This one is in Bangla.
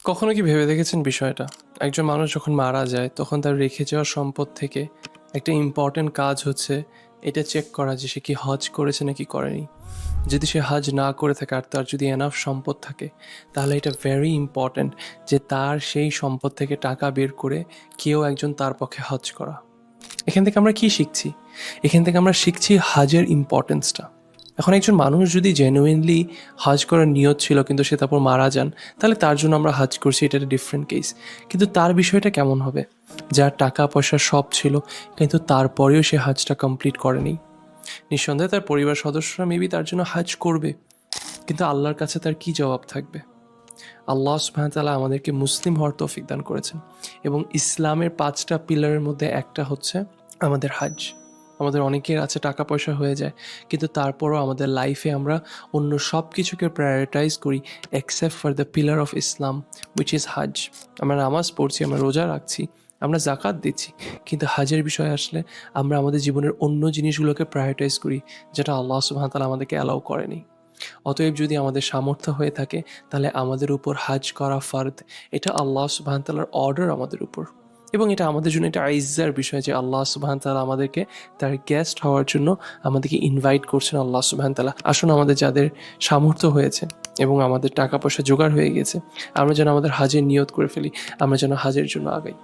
কখনো কি ভেবে দেখেছেন বিষয়টা? একজন মানুষ যখন মারা যায় তখন তার রেখে যাওয়া সম্পদ থেকে একটা ইম্পর্ট্যান্ট কাজ হচ্ছে এটা চেক করা যে সে কি হজ করেছে নাকি করেনি। যদি সে হজ না করে থাকে আর তার যদি এনাফ সম্পদ থাকে, তাহলে এটা ভেরি ইম্পর্ট্যান্ট যে তার সেই সম্পদ থেকে টাকা বের করে কেউ একজন তার পক্ষে হজ করা। এখান থেকে আমরা কি শিখছি? এখান থেকে আমরা শিখছি হজের ইম্পর্টেন্সটা। এখন একজন মানুষ যদি জেনুইনলি হজ করার নিয়ত ছিল কিন্তু সে তারপর মারা যান, তাহলে তার জন্য আমরা হজ করছি, এটা একটা ডিফারেন্ট কেস। কিন্তু তার বিষয়টা কেমন হবে? যার টাকা পয়সা সব ছিল কিন্তু তারপরেও সে হজটা কমপ্লিট করেনি। নিঃসন্দেহে তার পরিবার সদস্যরা মেবি তার জন্য হজ করবে, কিন্তু আল্লাহর কাছে তার কি জবাব থাকবে? আল্লাহ সুবহানাহু ওয়া তাআলা আমাদেরকে মুসলিম হওয়ার তৌফিক দান করেছেন, এবং ইসলামের 5টা পিলারের মধ্যে একটা হচ্ছে আমাদের হজ। আমাদের অনেকের আছে টাকা পয়সা হয়ে যায়, কিন্তু তারপরও আমাদের লাইফে আমরা অন্য সব কিছুকে প্রায়োরিটাইজ করি except for the pillar of Islam, which is Hajj. আমরা নামাজ পড়ছি, আমরা রোজা রাখছি, আমরা জাকাত দিচ্ছি, কিন্তু হজের বিষয় আসলে আমরা আমাদের জীবনের অন্য জিনিসগুলোকে প্রায়োরিটাইজ করি, যেটা আল্লাহ সুবহানাহু ওয়া তাআলা আমাদেরকে অ্যালাউ করেনি। অতএব যদি আমাদের সামর্থ্য হয়ে থাকে তাহলে আমাদের উপর হজ করা ফরদ। এটা আল্লাহ সুবহানাহু ওয়া তাআলার অর্ডার আমাদের উপর, এবং এটা আমাদের জন্য একটা আইজ্জার বিষয় যে আল্লাহ সুবহানাহু ওয়া তাআলা আমাদেরকে তার গেস্ট হওয়ার জন্য আমাদেরকে ইনভাইট করছেন। আল্লাহ সুবহানাহু ওয়া তাআলা আসুন, আমাদের যাদের সামর্থ্য হয়েছে এবং আমাদের টাকা পয়সা জোগাড় হয়ে গেছে, আমরা যেন আমাদের হজের নিয়ত করে ফেলি, আমরা যেন হজের জন্য আগাই।